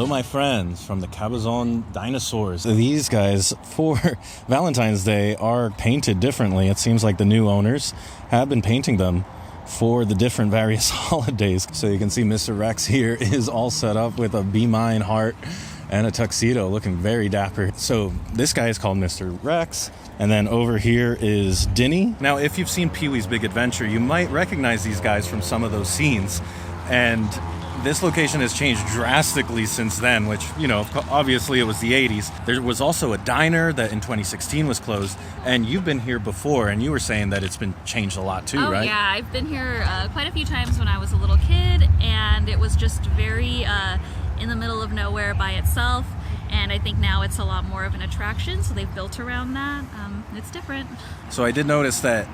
Hello, my friends from the Cabazon Dinosaurs. These guys, for Valentine's Day, are painted differently. It seems like the new owners have been painting them for the different various holidays. So you can see Mr. Rex here is all set up with a Be Mine heart and a tuxedo, looking very dapper. So this guy is called Mr. Rex. And then over here is Dinny. Now, if you've seen Pee-wee's Big Adventure, you might recognize these guys from some of those scenes. And this location has changed drastically since then, which, you know, obviously it was the 80s. There was also a diner that in 2016 was closed, and you've been here before, and you were saying that it's been changed a lot too, right? Yeah, I've been here quite a few times when I was a little kid, and it was just very in the middle of nowhere by itself, and I think now it's a lot more of an attraction, so they've built around that. It's different. So I did notice that,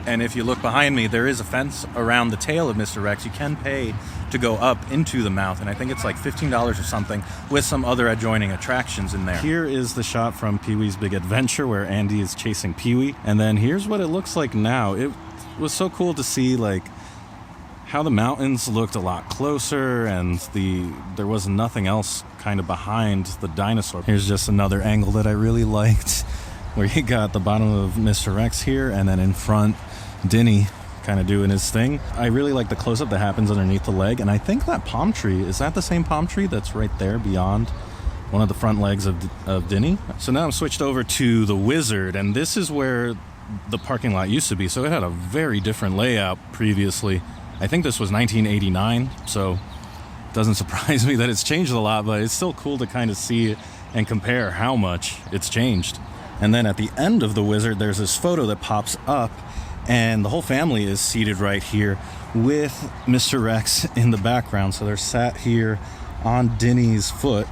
and if you look behind me, there is a fence around the tail of Mr. Rex. You can pay to go up into the mouth, and I think it's like $15 or something with some other adjoining attractions in there. Here is the shot from Pee-wee's Big Adventure where Andy is chasing Pee-wee, and then here's what it looks like now. It was so cool to see like how the mountains looked a lot closer, and there was nothing else kind of behind the dinosaur. Here's just another angle that I really liked, where you got the bottom of Mr. Rex here, and then in front Dinny kind of doing his thing. I really like the close-up that happens underneath the leg, and I think that palm tree, is that the same palm tree that's right there beyond one of the front legs of Dinny? So now I'm switched over to the Wizard, and this is where the parking lot used to be, so it had a very different layout previously. I think this was 1989, so it doesn't surprise me that it's changed a lot, but it's still cool to kind of see it and compare how much it's changed. And then at the end of the Wizard, there's this photo that pops up, and the whole family is seated right here with Mr. Rex in the background. So they're sat here on Dinny's foot,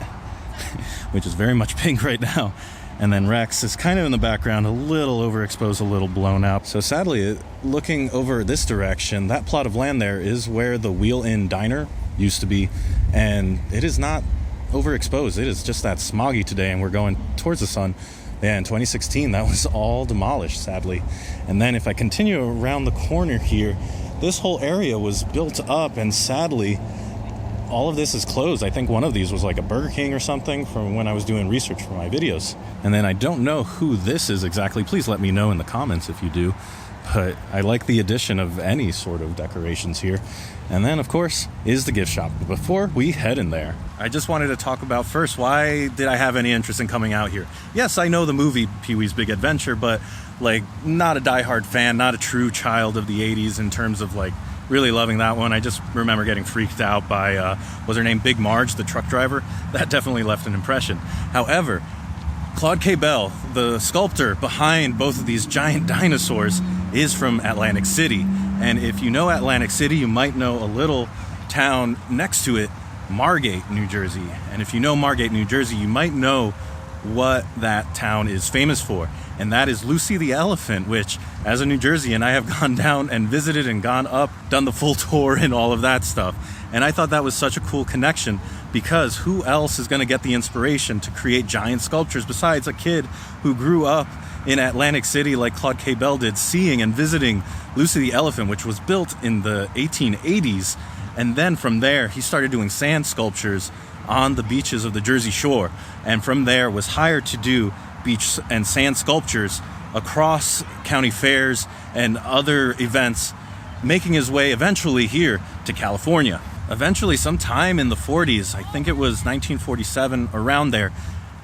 which is very much pink right now. And then Rex is kind of in the background, a little overexposed, a little blown out. So sadly, looking over this direction, that plot of land there is where the Wheel Inn Diner used to be. And it is not overexposed. It is just that smoggy today, and we're going towards the sun. Yeah, in 2016, that was all demolished, sadly. And then if I continue around the corner here, this whole area was built up, and sadly, all of this is closed. I think one of these was like a Burger King or something from when I was doing research for my videos. And then I don't know who this is exactly. Please let me know in the comments if you do. But I like the addition of any sort of decorations here. And then, of course, is the gift shop. But before we head in there, I just wanted to talk about first, why did I have any interest in coming out here? Yes, I know the movie Pee-wee's Big Adventure, but like not a diehard fan, not a true child of the 80s in terms of like really loving that one. I just remember getting freaked out by, was her name Big Marge, the truck driver? That definitely left an impression. However, Claude K Bell, the sculptor behind both of these giant dinosaurs, is from Atlantic City. And if you know Atlantic City, you might know a little town next to it, Margate, New Jersey. And if you know Margate, New Jersey, you might know what that town is famous for. And that is Lucy the Elephant, which, as a New Jerseyan, I have gone down and visited and gone up, done the full tour and all of that stuff. And I thought that was such a cool connection, because who else is going to get the inspiration to create giant sculptures besides a kid who grew up in Atlantic City like Claude K Bell did, seeing and visiting Lucy the Elephant, which was built in the 1880s. And then from there, he started doing sand sculptures on the beaches of the Jersey Shore. And from there was hired to do beach and sand sculptures across county fairs and other events, making his way eventually here to California. Eventually, sometime in the 40s, I think it was 1947, around there,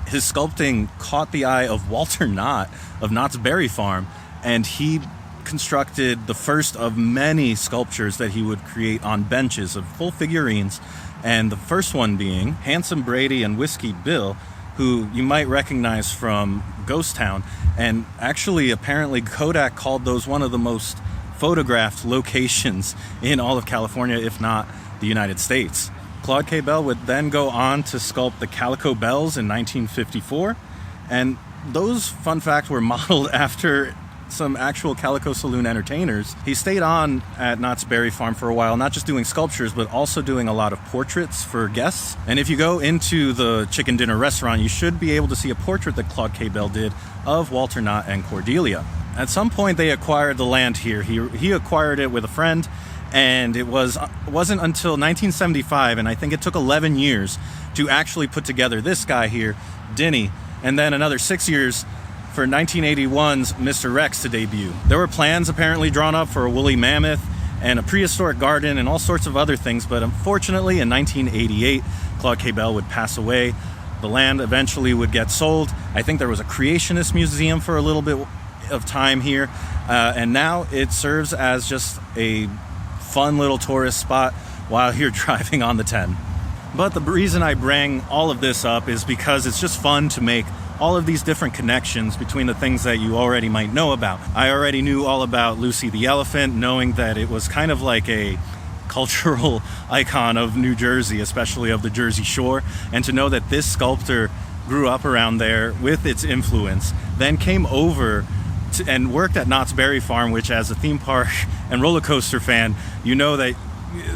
his sculpting caught the eye of Walter Knott of Knott's Berry Farm, and he constructed the first of many sculptures that he would create on benches of full figurines, and the first one being handsome Brady and Whiskey Bill, who you might recognize from Ghost Town. And actually, apparently, Kodak called those one of the most photographed locations in all of California, if not the United States. Claude K Bell would then go on to sculpt the Calico Bells in 1954, and those, fun fact, were modeled after some actual Calico Saloon entertainers. He stayed on at Knott's Berry Farm for a while, not just doing sculptures, but also doing a lot of portraits for guests. And if you go into the Chicken Dinner restaurant, you should be able to see a portrait that Claude K Bell did of Walter Knott and Cordelia. At some point, they acquired the land here. He acquired it with a friend, and it wasn't until 1975, and I think it took 11 years to actually put together this guy here, Denny, and then another 6 years for 1981's Mr. Rex to debut. There were plans apparently drawn up for a woolly mammoth and a prehistoric garden and all sorts of other things, but unfortunately in 1988, Claude K Bell would pass away. The land eventually would get sold. I think there was a creationist museum for a little bit of time here, and now it serves as just a fun little tourist spot while you're driving on the 10. But the reason I bring all of this up is because it's just fun to make all of these different connections between the things that you already might know about. I already knew all about Lucy the elephant, knowing that it was kind of like a cultural icon of New Jersey, especially of the Jersey Shore, and to know that this sculptor grew up around there with its influence, then came over and worked at Knott's Berry Farm, which as a theme park and roller coaster fan, you know that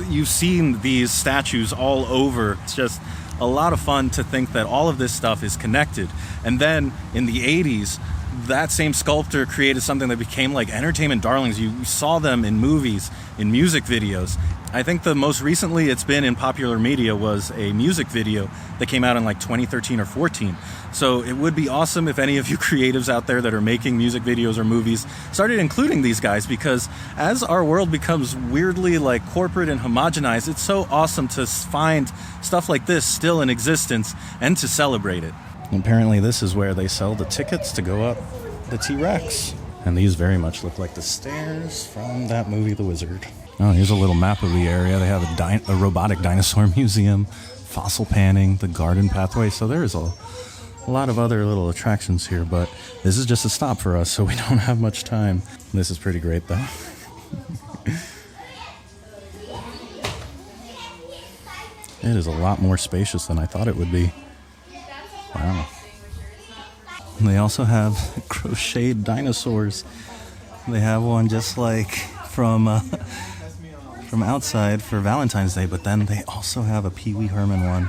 you've seen these statues all over. It's just a lot of fun to think that all of this stuff is connected. And then in the 80s, that same sculptor created something that became like entertainment darlings. You saw them in movies, in music videos. I think the most recently it's been in popular media was a music video that came out in like 2013 or 14. So it would be awesome if any of you creatives out there that are making music videos or movies started including these guys, because as our world becomes weirdly like corporate and homogenized, it's so awesome to find stuff like this still in existence and to celebrate it. And apparently this is where they sell the tickets to go up the T-Rex. And these very much look like the stairs from that movie, The Wizard. Oh, here's a little map of the area. They have a robotic dinosaur museum, fossil panning, the garden pathway. So there's a lot of other little attractions here, but this is just a stop for us, so we don't have much time. This is pretty great, though. It is a lot more spacious than I thought it would be. Wow. And they also have crocheted dinosaurs. They have one just like from outside for Valentine's Day, but then they also have a Pee Wee Herman one.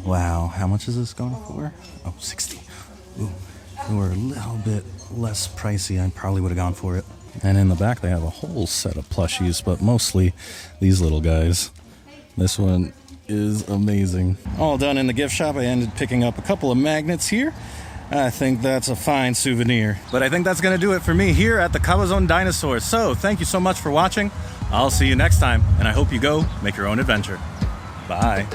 Wow, how much is this going for? Oh, 60. Ooh, if it were a little bit less pricey, I probably would have gone for it. And in the back, they have a whole set of plushies, but mostly these little guys. This one is amazing. All done in the gift shop. I ended picking up a couple of magnets here. I think that's a fine souvenir. But I think that's going to do it for me here at the Cabazon Dinosaurs. So thank you so much for watching. I'll see you next time, and I hope you go make your own adventure. Bye.